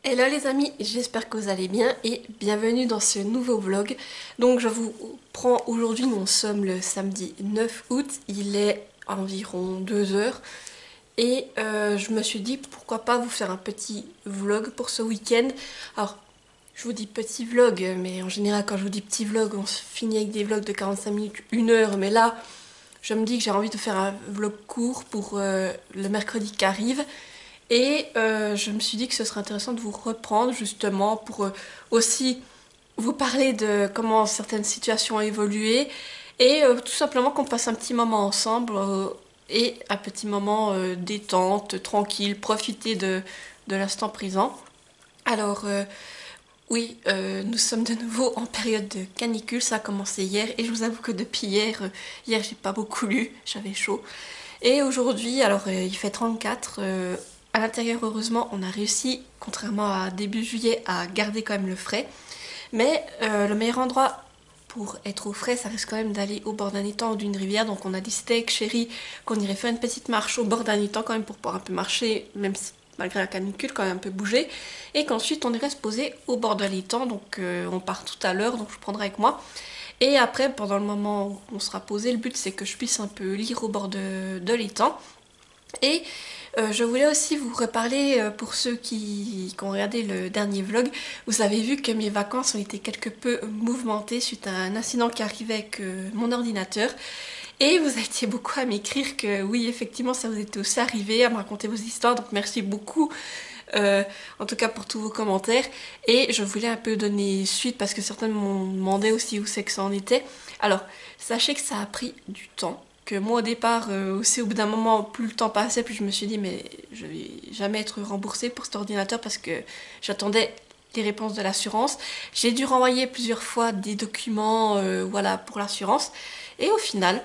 Hello les amis, j'espère que vous allez bien et bienvenue dans ce nouveau vlog. Donc je vous prends aujourd'hui, nous sommes le samedi 9 août, il est environ 2 heures et je me suis dit pourquoi pas vous faire un petit vlog pour ce week-end. Alors je vous dis petit vlog, mais en général quand je vous dis petit vlog on se finit avec des vlogs de 45 minutes, 1 heure, mais là je me dis que j'ai envie de faire un vlog court pour le mercredi qui arrive. Et je me suis dit que ce serait intéressant de vous reprendre justement pour aussi vous parler de comment certaines situations ont évolué et tout simplement qu'on passe un petit moment ensemble et un petit moment détente, tranquille, profiter de l'instant présent. Alors oui, nous sommes de nouveau en période de canicule, ça a commencé hier et je vous avoue que depuis hier j'ai pas beaucoup lu, j'avais chaud. Et aujourd'hui, alors il fait 34, à l'intérieur heureusement on a réussi, contrairement à début juillet, à garder quand même le frais. Mais le meilleur endroit pour être au frais, ça risque quand même d'aller au bord d'un étang ou d'une rivière. Donc on a décidé avec chérie qu'on irait faire une petite marche au bord d'un étang quand même pour pouvoir un peu marcher, même si malgré la canicule, quand même un peu bouger. Et qu'ensuite on irait se poser au bord de l'étang. Donc on part tout à l'heure, donc je prendrai avec moi. Et après, pendant le moment où on sera posé, le but c'est que je puisse un peu lire au bord de l'étang. Et je voulais aussi vous reparler, pour ceux qui ont regardé le dernier vlog, vous avez vu que mes vacances ont été quelque peu mouvementées suite à un incident qui arrivait avec mon ordinateur. Et vous étiez beaucoup à m'écrire que oui, effectivement, ça vous était aussi arrivé, à me raconter vos histoires. Donc merci beaucoup, euh, en tout cas pour tous vos commentaires. Et je voulais un peu donner suite parce que certains m'ont demandé aussi où c'est que ça en était. Alors, sachez que ça a pris du temps. Que moi au départ, aussi au bout d'un moment, plus le temps passait, plus je me suis dit mais je vais jamais être remboursée pour cet ordinateur parce que j'attendais les réponses de l'assurance. J'ai dû renvoyer plusieurs fois des documents, voilà, pour l'assurance. Et au final,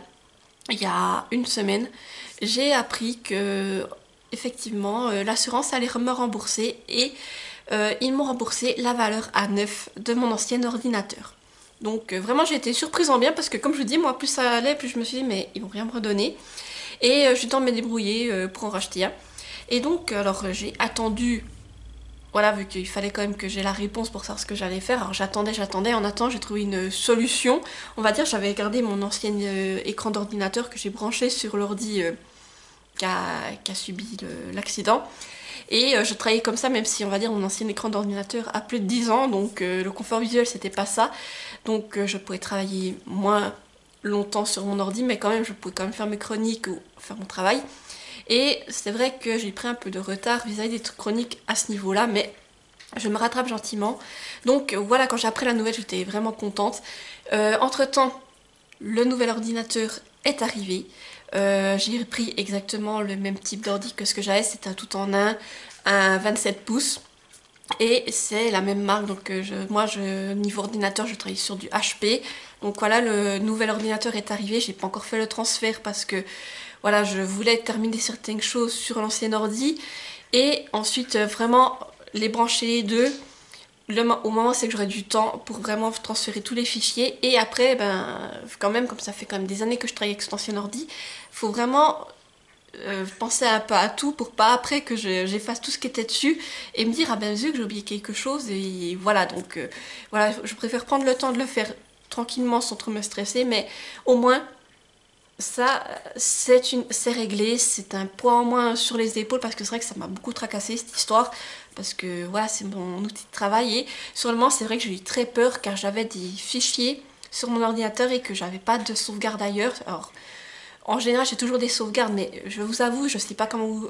il y a une semaine, j'ai appris que effectivement l'assurance allait me rembourser et ils m'ont remboursé la valeur à neuf de mon ancien ordinateur. Donc vraiment j'ai été surprise en bien parce que comme je vous dis, moi plus ça allait, plus je me suis dit mais ils vont rien me redonner. Et j'ai eu le temps de me débrouiller pour en racheter un. Et donc alors j'ai attendu, voilà, vu qu'il fallait quand même que j'ai la réponse pour savoir ce que j'allais faire. Alors j'attendais, en attendant j'ai trouvé une solution. On va dire j'avais gardé mon ancien écran d'ordinateur que j'ai branché sur l'ordi qui a subi l'accident. Et je travaillais comme ça, même si on va dire mon ancien écran d'ordinateur a plus de 10 ans, donc le confort visuel c'était pas ça. Donc je pouvais travailler moins longtemps sur mon ordi, mais quand même je pouvais quand même faire mes chroniques ou faire mon travail. Et c'est vrai que j'ai pris un peu de retard vis-à-vis des trucs chroniques à ce niveau-là, mais je me rattrape gentiment. Donc voilà, quand j'ai appris la nouvelle, j'étais vraiment contente. Entre-temps, le nouvel ordinateur est arrivé. J'ai repris exactement le même type d'ordi que ce que j'avais, c'était un tout en un 27 pouces. Et c'est la même marque, donc niveau ordinateur, je travaille sur du HP. Donc voilà, le nouvel ordinateur est arrivé, j'ai pas encore fait le transfert parce que voilà, je voulais terminer certaines choses sur l'ancien ordi et ensuite vraiment les brancher les deux. Au moment c'est que j'aurai du temps pour vraiment transférer tous les fichiers et après ben quand même comme ça fait quand même des années que je travaille avec cet ancien ordi, faut vraiment penser un peu à tout pour pas après que j'efface tout ce qui était dessus et me dire ah ben zut que j'ai oublié quelque chose et voilà donc voilà, je préfère prendre le temps de le faire tranquillement sans trop me stresser, mais au moins ça c'est réglé, c'est un poids en moins sur les épaules parce que c'est vrai que ça m'a beaucoup tracassé cette histoire parce que voilà c'est mon outil de travail et sur le moment c'est vrai que j'ai eu très peur car j'avais des fichiers sur mon ordinateur et que j'avais pas de sauvegarde ailleurs. Alors en général, j'ai toujours des sauvegardes, mais je vous avoue, je sais pas comment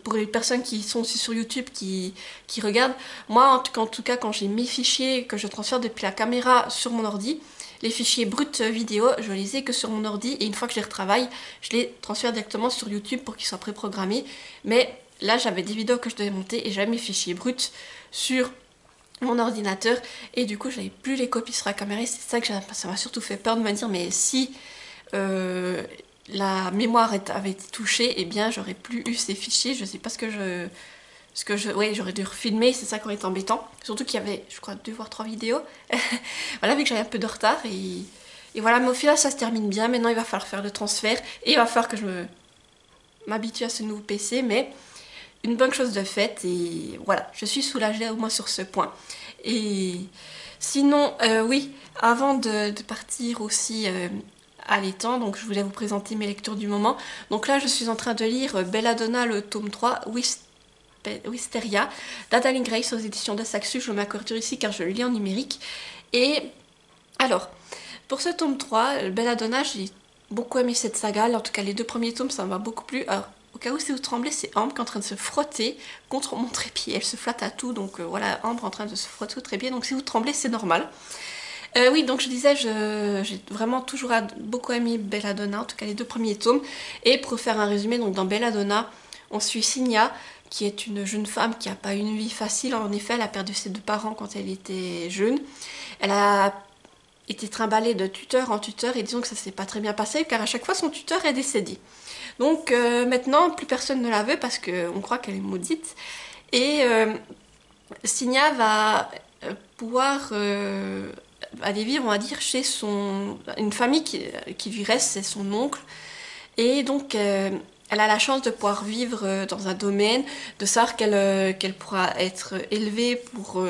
pour les personnes qui sont aussi sur YouTube, qui regardent, moi en tout cas, quand j'ai mes fichiers que je transfère depuis la caméra sur mon ordi, les fichiers bruts vidéo, je les ai que sur mon ordi et une fois que je les retravaille, je les transfère directement sur YouTube pour qu'ils soient préprogrammés. Mais là, j'avais des vidéos que je devais monter et j'avais mes fichiers bruts sur mon ordinateur et du coup, j'avais plus les copies sur la caméra et c'est ça que ça m'a surtout fait peur de me dire, mais si euh, la mémoire avait été touchée, eh bien j'aurais plus eu ces fichiers, je sais pas ouais, j'aurais dû refilmer, c'est ça qui aurait été embêtant. Surtout qu'il y avait, je crois, 2 voire 3 vidéos. Voilà, vu que j'avais un peu de retard et voilà, mais au final ça se termine bien. Maintenant il va falloir faire le transfert et il va falloir que je m'habitue à ce nouveau PC, mais une bonne chose de faite et voilà, je suis soulagée au moins sur ce point. Et sinon, oui, avant de partir aussi à l'étang, donc je voulais vous présenter mes lectures du moment. Donc là, je suis en train de lire Belladonna, le tome 3, Wisteria, d'Adaline Grace aux éditions de Saxus. Je m'accorde ici car je le lis en numérique. Et alors, pour ce tome 3, Belladonna, j'ai beaucoup aimé cette saga. En tout cas, les 2 premiers tomes, ça m'a beaucoup plu. Alors, au cas où si vous tremblez, c'est Ambre qui est en train de se frotter contre mon trépied. Elle se flatte à tout, donc voilà, Ambre en train de se frotter au trépied. Donc si vous tremblez, c'est normal. Oui, donc je disais, j'ai vraiment toujours beaucoup aimé Belladonna, en tout cas les 2 premiers tomes. Et pour faire un résumé, donc dans Belladonna, on suit Signia, qui est une jeune femme qui n'a pas une vie facile. En effet, elle a perdu ses 2 parents quand elle était jeune. Elle a été trimballée de tuteur en tuteur et disons que ça s'est pas très bien passé car à chaque fois son tuteur est décédé. Donc maintenant, plus personne ne la veut parce qu'on croit qu'elle est maudite. Et Signia va pouvoir aller vivre, on va dire, chez une famille qui lui reste, c'est son oncle. Et donc, elle a la chance de pouvoir vivre dans un domaine, de savoir qu'elle pourra être élevée pour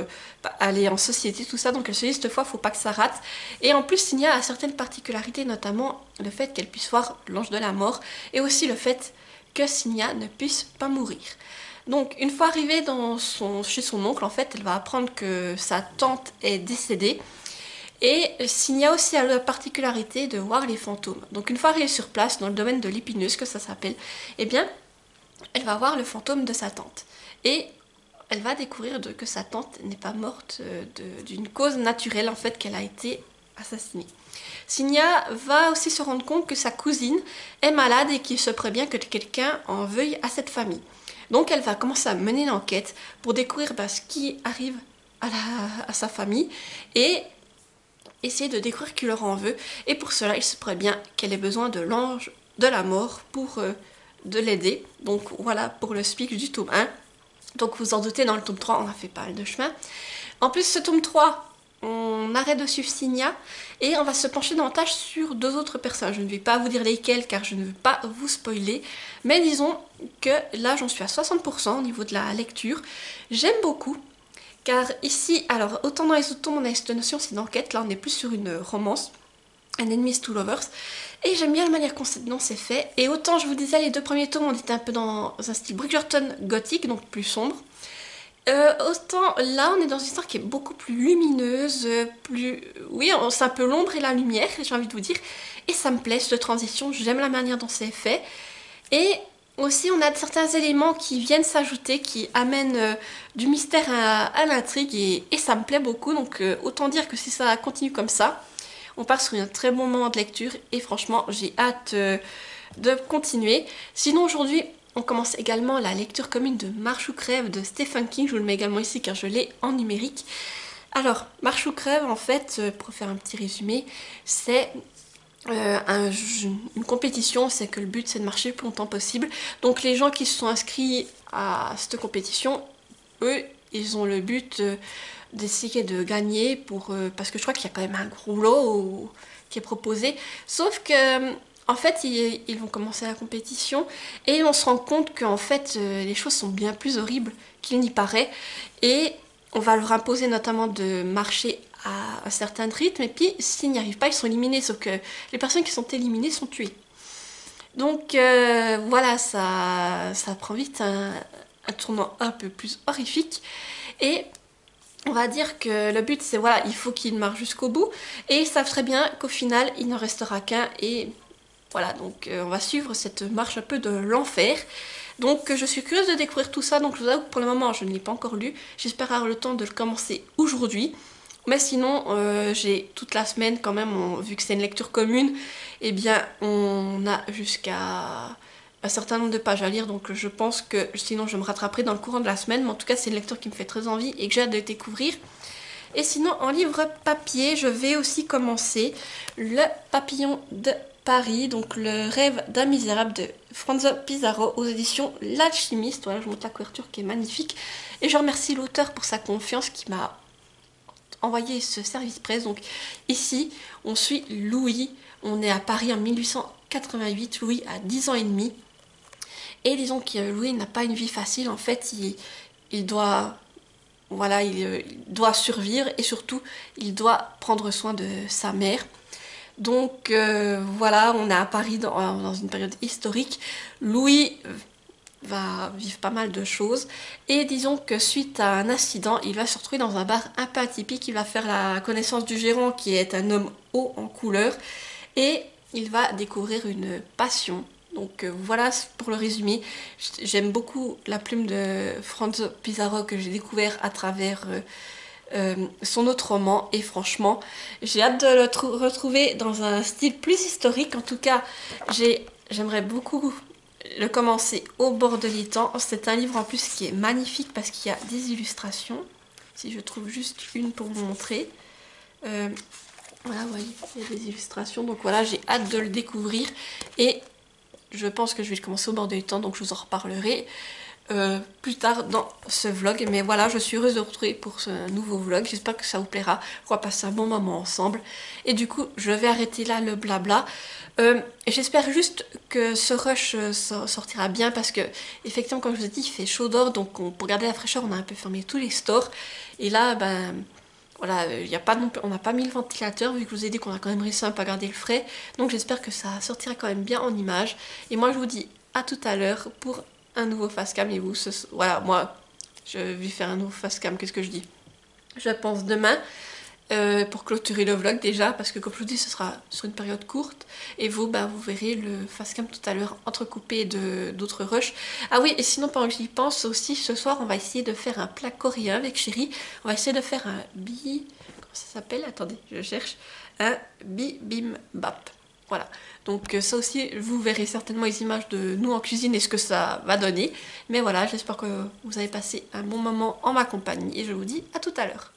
aller en société, tout ça. Donc, elle se dit, cette fois, il ne faut pas que ça rate. Et en plus, Signia a certaines particularités, notamment le fait qu'elle puisse voir l'ange de la mort, et aussi le fait que Signia ne puisse pas mourir. Donc, une fois arrivée chez son oncle, en fait, elle va apprendre que sa tante est décédée. Et Signia aussi a la particularité de voir les fantômes. Donc une fois arrivée sur place, dans le domaine de l'Épinus, que ça s'appelle, eh bien, elle va voir le fantôme de sa tante. Et elle va découvrir que sa tante n'est pas morte d'une cause naturelle, en fait, qu'elle a été assassinée. Signia va aussi se rendre compte que sa cousine est malade et qu'il se pourrait bien que quelqu'un en veuille à cette famille. Donc elle va commencer à mener une enquête pour découvrir ce qui arrive à sa famille et essayer de découvrir qui leur en veut. Et pour cela, il se pourrait bien qu'elle ait besoin de l'ange de la mort pour de l'aider. Donc voilà pour le speak du tome 1. Donc vous en doutez, dans le tome 3, on a fait pas mal de chemin. En plus, ce tome 3, on arrête de suivre Signia et on va se pencher davantage sur 2 autres personnages. Je ne vais pas vous dire lesquels car je ne veux pas vous spoiler. Mais disons que là, j'en suis à 60% au niveau de la lecture. J'aime beaucoup. Car ici, alors autant dans les autres tomes on a cette notion, c'est d'enquête, là on est plus sur une romance, un enemies to lovers, et j'aime bien la manière dont c'est fait, et autant je vous disais les 2 premiers tomes on était un peu dans un style Bridgerton gothique, donc plus sombre, autant là on est dans une histoire qui est beaucoup plus lumineuse, oui c'est un peu l'ombre et la lumière, j'ai envie de vous dire, et ça me plaît cette transition, j'aime la manière dont c'est fait, et aussi, on a certains éléments qui viennent s'ajouter, qui amènent du mystère à l'intrigue et ça me plaît beaucoup. Donc autant dire que si ça continue comme ça, on part sur un très bon moment de lecture et franchement, j'ai hâte de continuer. Sinon, aujourd'hui, on commence également la lecture commune de Marche ou crève de Stephen King. Je vous le mets également ici car je l'ai en numérique. Alors, Marche ou crève, en fait, pour faire un petit résumé, c'est une compétition, c'est que le but c'est de marcher le plus longtemps possible. Donc les gens qui se sont inscrits à cette compétition, eux, ils ont le but d'essayer de gagner parce que je crois qu'il y a quand même un gros lot qui est proposé. Sauf que en fait, ils vont commencer la compétition et on se rend compte qu'en fait, les choses sont bien plus horribles qu'il n'y paraît. Et on va leur imposer notamment de marcher à un certain rythme, et puis s'ils n'y arrivent pas, ils sont éliminés, sauf que les personnes qui sont éliminées sont tuées. Donc voilà, ça prend vite un tournant un peu plus horrifique, et on va dire que le but c'est, voilà, il faut qu'ils marchent jusqu'au bout, et ils savent très bien qu'au final, il n'en restera qu'un, et voilà, donc on va suivre cette marche un peu de l'enfer. Donc je suis curieuse de découvrir tout ça, donc je vous avoue que pour le moment je ne l'ai pas encore lu, j'espère avoir le temps de le commencer aujourd'hui. Mais sinon, j'ai toute la semaine quand même, vu que c'est une lecture commune, eh bien on a jusqu'à un certain nombre de pages à lire, donc je pense que sinon je me rattraperai dans le courant de la semaine, mais en tout cas c'est une lecture qui me fait très envie et que j'ai hâte de découvrir. Et sinon en livre papier, je vais aussi commencer Le Papillon de Paris, donc Le rêve d'un misérable de Franzo Pizarro aux éditions L'Alchimiste. Voilà, je vous montre la couverture qui est magnifique. Et je remercie l'auteur pour sa confiance qui m'a envoyé ce service presse. Donc ici, on suit Louis. On est à Paris en 1888. Louis a 10 ans et demi. Et disons que Louis n'a pas une vie facile, en fait, il doit... Voilà, il doit survivre et surtout, il doit prendre soin de sa mère. Donc voilà, on est à Paris dans une période historique. Louis va vivre pas mal de choses. Et disons que suite à un accident, il va se retrouver dans un bar un peu atypique. Il va faire la connaissance du gérant qui est un homme haut en couleur. Et il va découvrir une passion. Donc voilà pour le résumé. J'aime beaucoup la plume de Franzo Pizarro que j'ai découvert à travers son autre roman. Et franchement, j'ai hâte de le retrouver dans un style plus historique. En tout cas, j'aimerais beaucoup le commencer au bord de l'étang. C'est un livre en plus qui est magnifique parce qu'il y a des illustrations. Si je trouve juste une pour vous montrer. Voilà, vous voyez, il y a des illustrations. Donc voilà, j'ai hâte de le découvrir. Et je pense que je vais le commencer au bord de l'étang, donc je vous en reparlerai plus tard dans ce vlog. Mais voilà, je suis heureuse de vous retrouver pour ce nouveau vlog. J'espère que ça vous plaira. On va passer un bon moment ensemble. Et du coup, je vais arrêter là le blabla. J'espère juste que ce rush sortira bien parce que, effectivement, comme je vous ai dit, il fait chaud dehors. Donc pour garder la fraîcheur, on a un peu fermé tous les stores. Et là, ben... Voilà, on n'a pas mis le ventilateur vu que je vous ai dit qu'on a quand même réussi un peu à garder le frais. Donc j'espère que ça sortira quand même bien en image. Et moi je vous dis à tout à l'heure pour un nouveau facecam. Et vous, voilà, moi je vais faire un nouveau facecam. Qu'est-ce que je dis? Je pense demain pour clôturer le vlog déjà. Parce que comme je vous dis, ce sera sur une période courte. Et vous, bah, vous verrez le facecam tout à l'heure entrecoupé d'autres rushs. Ah oui, et sinon pendant que j'y pense aussi, ce soir on va essayer de faire un plat coréen avec chérie. On va essayer de faire un comment ça s'appelle? Attendez, je cherche. Un bibimbap. Voilà. Donc ça aussi, vous verrez certainement les images de nous en cuisine et ce que ça va donner. Mais voilà, j'espère que vous avez passé un bon moment en ma compagnie. Et je vous dis à tout à l'heure.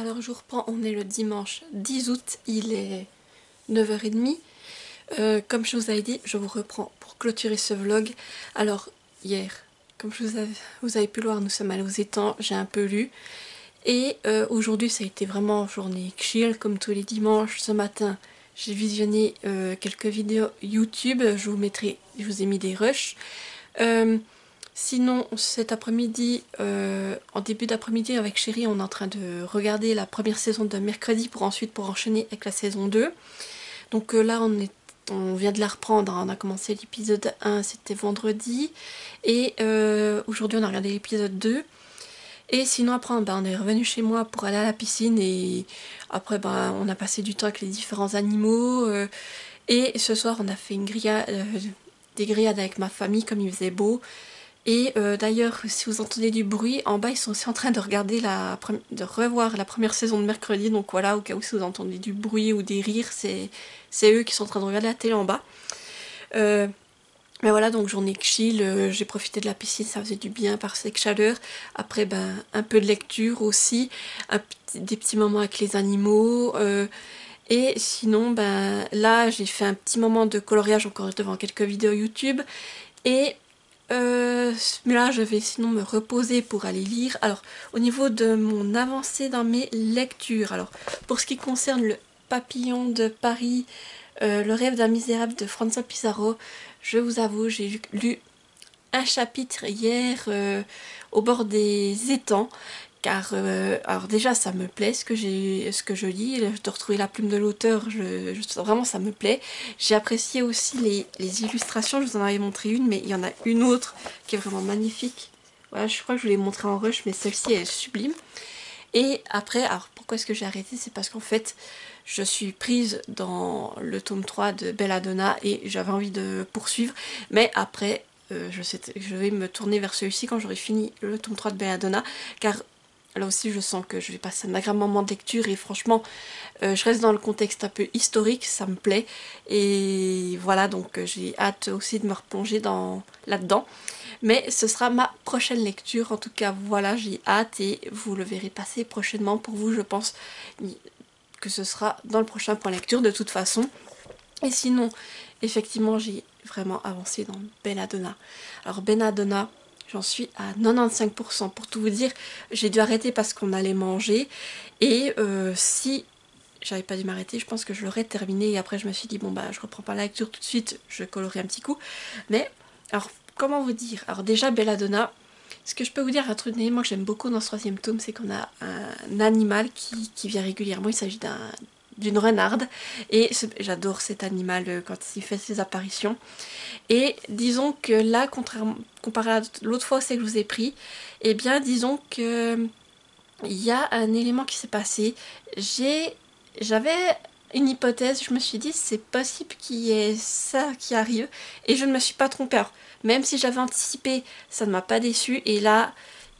Alors je reprends, on est le dimanche 10 août, il est 9h30. Comme je vous avais dit, je vous reprends pour clôturer ce vlog. Alors hier, comme vous avez pu le voir, nous sommes allés aux étangs, j'ai un peu lu. Et aujourd'hui ça a été vraiment journée chill comme tous les dimanches. Ce matin j'ai visionné quelques vidéos YouTube, je vous ai mis des rushs. Sinon cet après-midi, en début d'après-midi avec chérie, on est en train de regarder la première saison de Mercredi pour enchaîner avec la saison 2. Donc là on vient de la reprendre, hein. On a commencé l'épisode 1, c'était vendredi, et aujourd'hui on a regardé l'épisode 2. Et sinon après on est revenu chez moi pour aller à la piscine, et après on a passé du temps avec les différents animaux, et ce soir on a fait des grillades avec ma famille comme il faisait beau. Et d'ailleurs, si vous entendez du bruit, en bas ils sont aussi en train de revoir la première saison de Mercredi. Donc voilà, au cas où si vous entendez du bruit ou des rires, c'est eux qui sont en train de regarder la télé en bas. Mais voilà, donc journée chill, j'ai profité de la piscine, ça faisait du bien par cette chaleur. Après un peu de lecture aussi, des petits moments avec les animaux. Et sinon là j'ai fait un petit moment de coloriage encore devant quelques vidéos YouTube. Et mais là je vais sinon me reposer pour aller lire. Alors au niveau de mon avancée dans mes lectures, alors pour ce qui concerne le Papillon de Paris, le rêve d'un misérable de François Pizarro, je vous avoue j'ai lu un chapitre hier au bord des étangs. Car alors déjà ça me plaît ce que je lis, de retrouver la plume de l'auteur, vraiment ça me plaît. J'ai apprécié aussi les illustrations, je vous en avais montré une, mais il y en a une autre qui est vraiment magnifique. Voilà, je crois que je vous l'ai montré en rush, mais celle-ci elle est sublime. Et après, alors pourquoi est-ce que j'ai arrêté? C'est parce qu'en fait je suis prise dans le tome 3 de Belladonna et j'avais envie de poursuivre, mais après je vais me tourner vers celui-ci quand j'aurai fini le tome 3 de Belladonna, car là aussi je sens que je vais passer un agréable moment de lecture, et franchement je reste dans le contexte un peu historique, ça me plaît. Et voilà, donc j'ai hâte aussi de me replonger là-dedans. Mais ce sera ma prochaine lecture, en tout cas voilà, j'ai hâte, et vous le verrez passer prochainement. Pour vous je pense que ce sera dans le prochain point lecture de toute façon. Et sinon effectivement j'ai vraiment avancé dans Belladonna. Alors Belladonna, j'en suis à 95%. Pour tout vous dire, j'ai dû arrêter parce qu'on allait manger. Et si j'avais pas dû m'arrêter, je pense que je l'aurais terminé. Et après je me suis dit, bon je reprends pas la lecture tout de suite, je colorie un petit coup. Mais, alors, comment vous dire? Alors déjà, Belladonna, ce que je peux vous dire, un truc d'élément que j'aime beaucoup dans ce 3e tome, c'est qu'on a un animal qui vient régulièrement. Il s'agit d'une renarde, et j'adore cet animal quand il fait ses apparitions. Et disons que là, comparé à l'autre fois c'est que je vous ai pris, eh bien disons que il y a un élément qui s'est passé. J'avais une hypothèse, je me suis dit c'est possible qu'il y ait ça qui arrive, et je ne me suis pas trompée. Alors, même si j'avais anticipé, ça ne m'a pas déçu, et là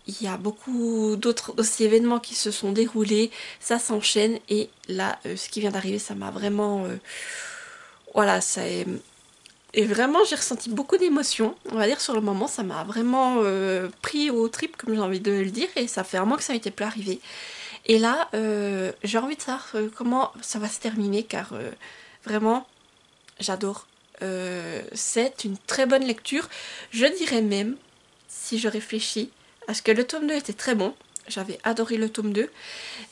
il y a beaucoup d'autres aussi événements qui se sont déroulés, ça s'enchaîne, et là ce qui vient d'arriver, ça m'a vraiment voilà, et vraiment j'ai ressenti beaucoup d'émotions, on va dire. Sur le moment ça m'a vraiment pris aux tripes, comme j'ai envie de le dire, et ça fait un mois que ça m'était plus arrivé. Et là j'ai envie de savoir comment ça va se terminer, car vraiment j'adore. C'est une très bonne lecture, je dirais même, si je réfléchis, parce que le tome 2 était très bon, j'avais adoré le tome 2,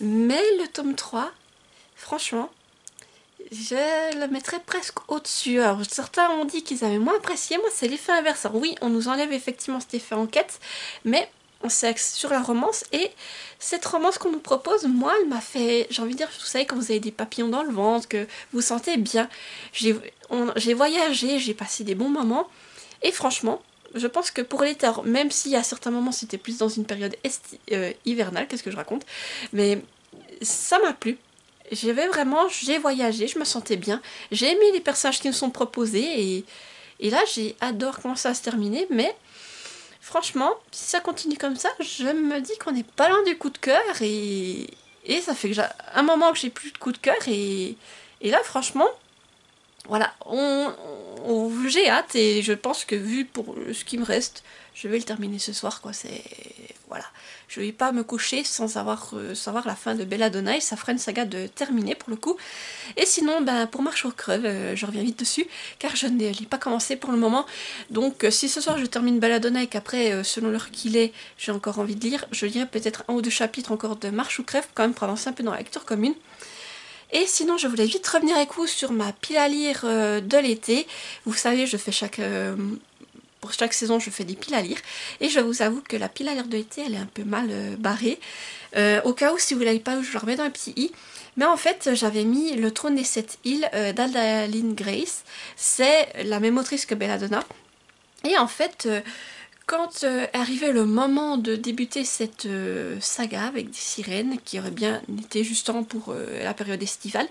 mais le tome 3, franchement, je le mettrais presque au-dessus. Alors certains ont dit qu'ils avaient moins apprécié, moi c'est l'effet inverse. Alors oui, on nous enlève effectivement cet effet enquête, mais on s'axe sur la romance, et cette romance qu'on nous propose, moi elle m'a fait, j'ai envie de dire, vous savez quand vous avez des papillons dans le ventre, que vous vous sentez bien. J'ai voyagé, j'ai passé des bons moments, et franchement, je pense que pour l'été, même si à certains moments c'était plus dans une période hivernale, qu'est-ce que je raconte, mais ça m'a plu. J'ai voyagé, je me sentais bien, j'ai aimé les personnages qui me sont proposés, et là j'ai adoré comment ça va se terminer. Mais franchement, si ça continue comme ça, je me dis qu'on n'est pas loin du coup de cœur, et ça fait que j'ai un moment que j'ai plus de coup de cœur, et là franchement, voilà, j'ai hâte, et je pense que vu pour ce qui me reste, je vais le terminer ce soir, quoi. voilà, je ne vais pas me coucher sans avoir savoir la fin de Belladonna, et ça fera une saga de terminée pour le coup. Et sinon, ben, pour Marche aux Crèves, je reviens vite dessus, car je ne l'ai pas commencé pour le moment. Donc si ce soir je termine Belladonna et qu'après, selon l'heure qu'il est, j'ai encore envie de lire, je lirai peut-être 1 ou 2 chapitres encore de Marche aux Crèves, quand même pour avancer un peu dans la lecture commune. Et sinon, je voulais vite revenir avec vous sur ma pile à lire de l'été. Vous savez, je fais pour chaque saison, je fais des piles à lire. Et je vous avoue que la pile à lire de l'été, elle est un peu mal barrée. Au cas où, si vous ne l'avez pas eu, je le remets dans un petit i. Mais en fait, j'avais mis Le Trône des Sept Îles d'Adalyn Grace. C'est la même autrice que Belladonna. Et en fait, quand arrivait le moment de débuter cette saga avec des sirènes, qui aurait bien été justement pour la période estivale,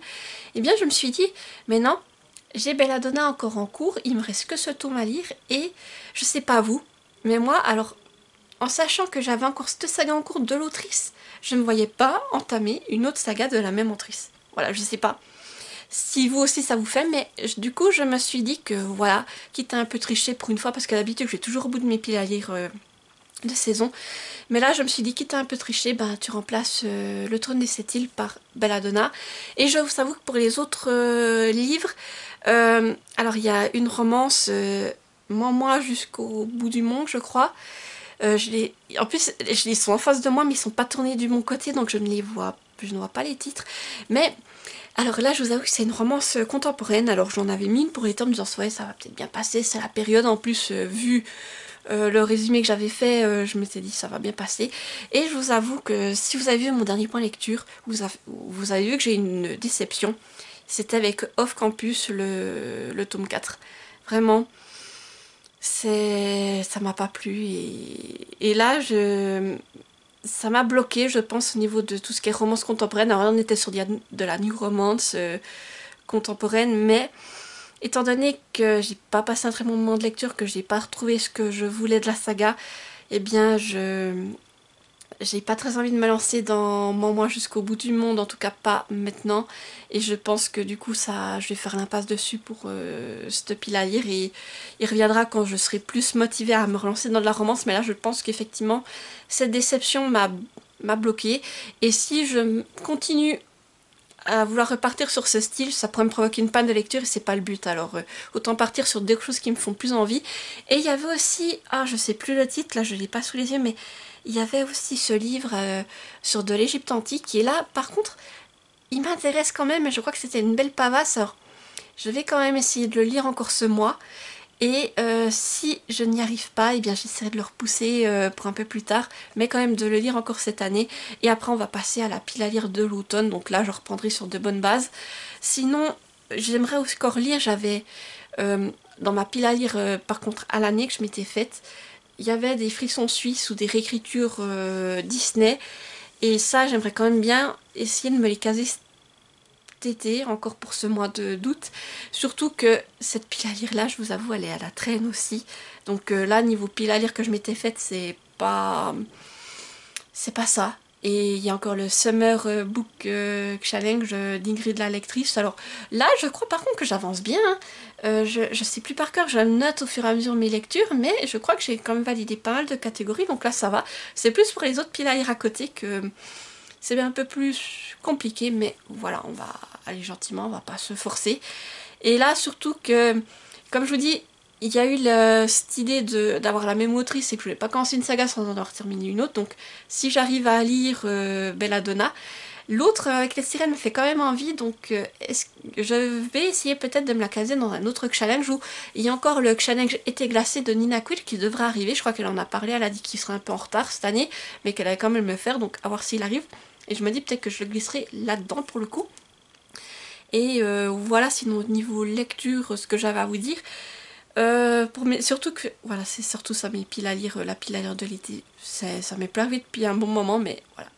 eh bien je me suis dit, mais non, j'ai Belladonna encore en cours, il me reste que ce tome à lire, et je sais pas vous, mais moi, alors, en sachant que j'avais encore cette saga en cours de l'autrice, je ne me voyais pas entamer une autre saga de la même autrice. Voilà, je sais pas si vous aussi ça vous fait, mais du coup je me suis dit que voilà, quitte à un peu tricher pour une fois, parce qu'à l'habitude j'ai toujours au bout de mes piles à lire de saison, mais là je me suis dit quitte à un peu tricher, ben tu remplaces Le Trône des Sept Îles par Belladonna. Et je vous avoue que pour les autres livres, alors il y a une romance, moi jusqu'au bout du monde je crois. En plus, ils sont en face de moi, mais ils sont pas tournés du bon côté, donc je ne vois pas les titres. Mais alors là, je vous avoue que c'est une romance contemporaine. Alors j'en avais mis une pour les tomes, en disant ouais, ça va peut-être bien passer, c'est la période. En plus, vu le résumé que j'avais fait, je m'étais dit ça va bien passer. Et je vous avoue que si vous avez vu mon dernier point lecture, vous avez vu que j'ai une déception. C'était avec Off Campus, le tome 4. Vraiment. Ça m'a pas plu, et là ça m'a bloqué, je pense, au niveau de tout ce qui est romance contemporaine. Alors on était sur de la new romance contemporaine, mais étant donné que j'ai pas passé un très bon moment de lecture, que j'ai pas retrouvé ce que je voulais de la saga, eh bien j'ai pas très envie de me lancer dans moi jusqu'au bout du monde, en tout cas pas maintenant. Et je pense que du coup je vais faire l'impasse dessus pour cette pile à lire, et il reviendra quand je serai plus motivée à me relancer dans de la romance. Mais là je pense qu'effectivement cette déception m'a bloquée, et si je continue à vouloir repartir sur ce style, ça pourrait me provoquer une panne de lecture, et c'est pas le but. Alors autant partir sur des choses qui me font plus envie. Et il y avait aussi, je sais plus le titre, là je l'ai pas sous les yeux, mais il y avait aussi ce livre sur de l'Égypte antique, qui est là, par contre, il m'intéresse quand même, et je crois que c'était une belle pavasse. Alors, je vais quand même essayer de le lire encore ce mois, et si je n'y arrive pas, eh bien j'essaierai de le repousser pour un peu plus tard, mais quand même de le lire encore cette année. Et après on va passer à la pile à lire de l'automne, donc là je reprendrai sur de bonnes bases. Sinon, j'aimerais encore lire, j'avais dans ma pile à lire par contre à l'année que je m'étais faite, il y avait des frissons suisses ou des réécritures Disney, et ça j'aimerais quand même bien essayer de me les caser cet été, encore pour ce mois d'août. Surtout que cette pile à lire là, je vous avoue, elle est à la traîne aussi. Donc là, niveau pile à lire que je m'étais faite, c'est pas ça. Et il y a encore le Summer Book Challenge d'Ingrid la lectrice. Alors là, je crois par contre que j'avance bien. Je sais plus par cœur, je note au fur et à mesure mes lectures, mais je crois que j'ai quand même validé pas mal de catégories, donc là ça va. C'est plus pour les autres piles à lire à côté que c'est un peu plus compliqué, mais voilà, on va aller gentiment, on va pas se forcer. Et là, surtout que, comme je vous dis, il y a eu cette idée d'avoir la même autrice, et que je voulais pas commencer une saga sans en avoir terminé une autre. Donc si j'arrive à lire Belladonna, l'autre avec les sirènes me fait quand même envie, donc je vais essayer peut-être de me la caser dans un autre challenge, où il y a encore le challenge été glacé de Nina Quill qui devrait arriver. Je crois qu'elle en a parlé, elle a dit qu'il serait un peu en retard cette année, mais qu'elle allait quand même le faire, donc à voir s'il arrive. Et je me dis peut-être que je le glisserai là-dedans pour le coup. Et voilà, sinon au niveau lecture, ce que j'avais à vous dire. Surtout que, voilà, c'est surtout ça, mes piles à lire, la pile à lire de l'été, ça m'est plein depuis un bon moment, mais voilà.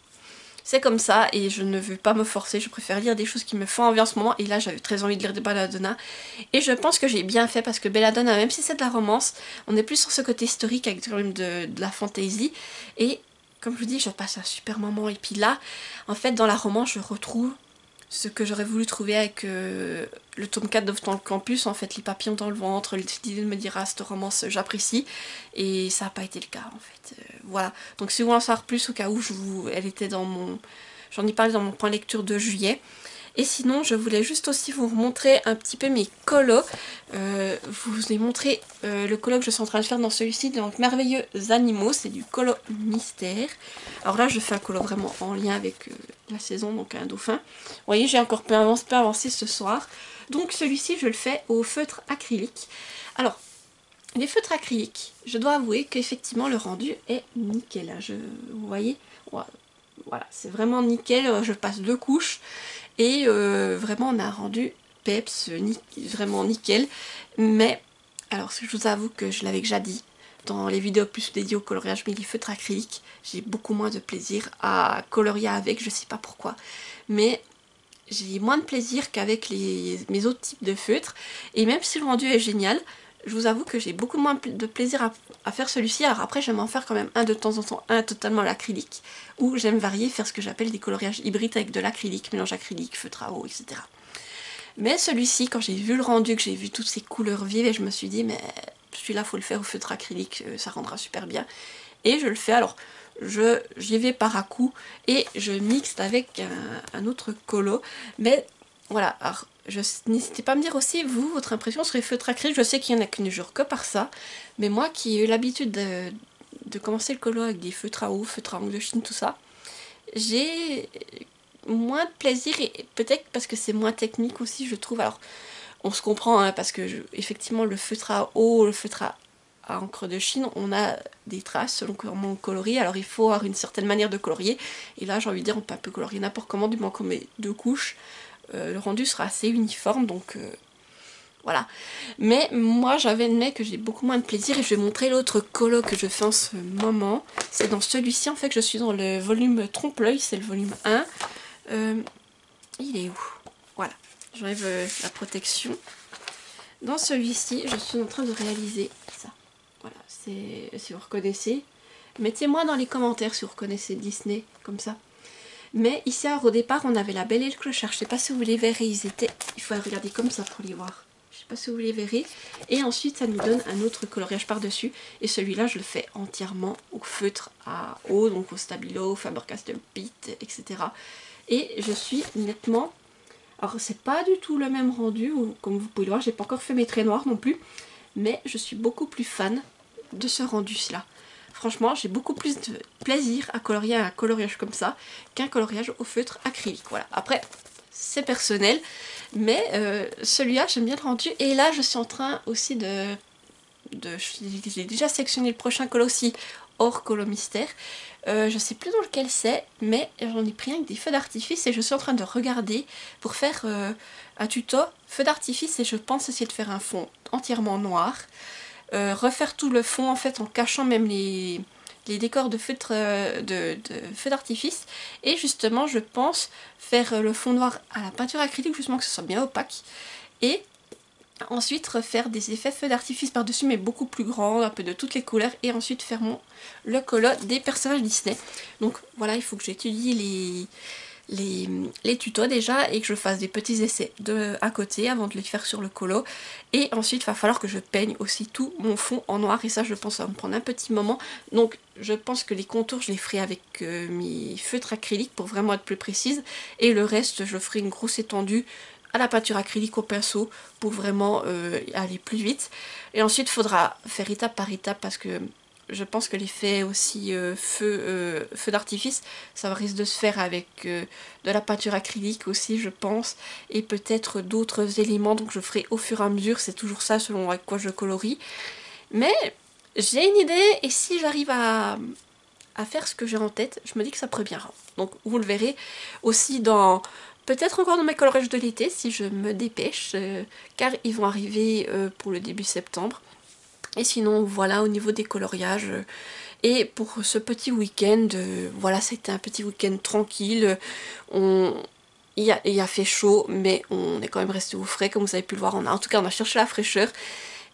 C'est comme ça, et je ne veux pas me forcer, je préfère lire des choses qui me font envie en ce moment, et là j'avais très envie de lire de Belladonna, et je pense que j'ai bien fait, parce que Belladonna, même si c'est de la romance, on est plus sur ce côté historique avec quand même de la fantasy, et comme je vous dis, je passe un super moment, et puis là, en fait, dans la romance, je retrouve ce que j'aurais voulu trouver avec le tome 4 d'Off dans le campus, en fait, les papillons dans le ventre, l'idée de me dire ah, cette romance j'apprécie, et ça n'a pas été le cas en fait. Voilà, donc si vous voulez en savoir plus, au cas où elle était dans mon... J'en ai parlé dans mon point lecture de juillet. Et sinon, je voulais juste aussi vous montrer un petit peu mes colos. Vous ai montré le colo que je suis en train de faire dans celui-ci, donc Merveilleux Animaux, c'est du colo mystère. Alors là, je fais un colo vraiment en lien avec la saison, donc un dauphin. Vous voyez, j'ai encore peu avancé ce soir. Donc celui-ci, je le fais au feutre acrylique. Alors, les feutres acryliques, je dois avouer qu'effectivement, le rendu est nickel. Vous voyez, voilà, c'est vraiment nickel. Je passe 2 couches. Et vraiment on a rendu peps, vraiment nickel. Mais, alors je vous avoue que je l'avais déjà dit dans les vidéos plus dédiées au coloriage, mais les feutres acryliques, j'ai beaucoup moins de plaisir à colorier avec, je sais pas pourquoi. Mais j'ai moins de plaisir qu'avec mes autres types de feutres. Et même si le rendu est génial, je vous avoue que j'ai beaucoup moins de plaisir à faire celui-ci. Alors après, j'aime en faire quand même un de temps en temps, un totalement à l'acrylique, où j'aime varier, faire ce que j'appelle des coloriages hybrides avec de l'acrylique, mélange acrylique, feutre à eau, etc. Mais celui-ci, quand j'ai vu le rendu, que j'ai vu toutes ces couleurs vives, et je me suis dit, mais celui-là, faut le faire au feutre acrylique, ça rendra super bien. Et je le fais, alors j'y vais par à coup, et je mixte avec un autre colo, mais voilà, alors n'hésitez pas à me dire aussi, vous, votre impression sur les feutres acryliques. Je sais qu'il y en a qui ne jurent que par ça, mais moi qui ai eu l'habitude de commencer le colo avec des feutres à eau, feutres à angle de Chine, tout ça, j'ai moins de plaisir, et peut-être parce que c'est moins technique aussi, je trouve. Alors, on se comprend, hein, parce que effectivement, le feutre à eau, le feutre à encre de Chine, on a des traces selon comment on colorie, alors il faut avoir une certaine manière de colorier, et là j'ai envie de dire on peut un peu colorier n'importe comment, du moment qu'on met 2 couches, le rendu sera assez uniforme, donc voilà. Mais moi j'avais que j'ai beaucoup moins de plaisir, et je vais montrer l'autre colo que je fais en ce moment. C'est dans celui-ci en fait que je suis dans le volume Trompe-l'œil, c'est le volume 1. Il est où? Voilà, j'enlève la protection. Dans celui-ci, je suis en train de réaliser ça. Voilà, si vous reconnaissez. Mettez-moi dans les commentaires si vous reconnaissez Disney, comme ça. Mais ici, alors, au départ, on avait la Belle et le Clochard. Je sais pas si vous les verrez, il faut regarder comme ça pour les voir. Je sais pas si vous les verrez. Et ensuite, ça nous donne un autre coloriage par-dessus. Et celui-là, je le fais entièrement au feutre à eau, donc au Stabilo, Faber-Castell Pitt, etc. Et je suis nettement... Alors, c'est pas du tout le même rendu, comme vous pouvez le voir, j'ai pas encore fait mes traits noirs non plus. Mais je suis beaucoup plus fan de ce rendu-là. Franchement, j'ai beaucoup plus de plaisir à colorier un coloriage comme ça qu'un coloriage au feutre acrylique. Voilà. Après, c'est personnel, mais celui-là, j'aime bien le rendu. Et là, je suis en train aussi j'ai déjà sélectionné le prochain colo aussi, hors colo mystère. Je sais plus dans lequel c'est, mais j'en ai pris un avec des feux d'artifice et je suis en train de regarder pour faire un tuto feu d'artifice, et je pense essayer de faire un fond entièrement noir. Refaire tout le fond en fait en cachant même les décors de feutre feu d'artifice, et justement je pense faire le fond noir à la peinture acrylique, justement que ce soit bien opaque, et ensuite refaire des effets feux d'artifice par dessus, mais beaucoup plus grands, un peu de toutes les couleurs, et ensuite faire le colo des personnages Disney. Donc voilà, il faut que j'étudie les tutos déjà, et que je fasse des petits essais à côté avant de les faire sur le colo. Et ensuite il va falloir que je peigne aussi tout mon fond en noir, et ça je pense ça va me prendre un petit moment. Donc je pense que les contours je les ferai avec mes feutres acryliques pour vraiment être plus précise, et le reste je ferai une grosse étendue à la peinture acrylique au pinceau pour vraiment aller plus vite. Et ensuite il faudra faire étape par étape, parce que je pense que l'effet aussi feu d'artifice, ça risque de se faire avec de la peinture acrylique aussi, je pense, et peut-être d'autres éléments, donc je ferai au fur et à mesure, c'est toujours ça selon avec quoi je colorie. Mais j'ai une idée, et si j'arrive à faire ce que j'ai en tête, je me dis que ça pourrait bien rendre. Donc vous le verrez aussi dans... Peut-être encore dans mes coloriages de l'été, si je me dépêche, car ils vont arriver pour le début septembre. Et sinon, voilà, au niveau des coloriages. Et pour ce petit week-end, voilà, c'était un petit week-end tranquille. Il a fait chaud, mais on est quand même resté au frais, comme vous avez pu le voir. En tout cas, on a cherché la fraîcheur.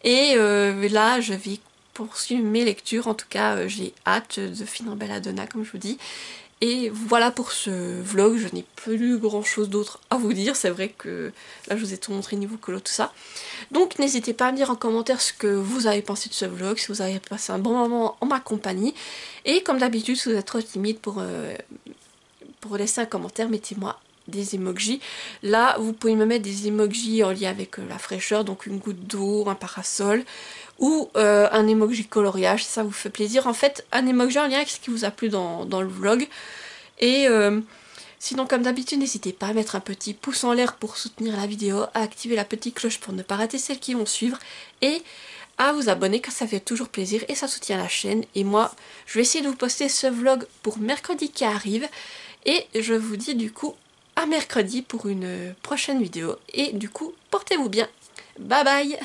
Et là, je vais poursuivre mes lectures. En tout cas, j'ai hâte de finir Belladonna, comme je vous dis. Et voilà pour ce vlog, je n'ai plus grand chose d'autre à vous dire, c'est vrai que là je vous ai tout montré niveau colo, tout ça. Donc n'hésitez pas à me dire en commentaire ce que vous avez pensé de ce vlog, si vous avez passé un bon moment en ma compagnie. Et comme d'habitude, si vous êtes trop timide pour laisser un commentaire, mettez-moi des emojis. Là, vous pouvez me mettre des emojis en lien avec la fraîcheur, donc une goutte d'eau, un parasol, ou un emoji coloriage, ça vous fait plaisir. En fait, un emoji en lien avec ce qui vous a plu dans le vlog. Et sinon, comme d'habitude, n'hésitez pas à mettre un petit pouce en l'air pour soutenir la vidéo, à activer la petite cloche pour ne pas rater celles qui vont suivre, et à vous abonner car ça fait toujours plaisir et ça soutient la chaîne. Et moi, je vais essayer de vous poster ce vlog pour mercredi qui arrive. Et je vous dis du coup à mercredi pour une prochaine vidéo. Et du coup, portez-vous bien. Bye bye!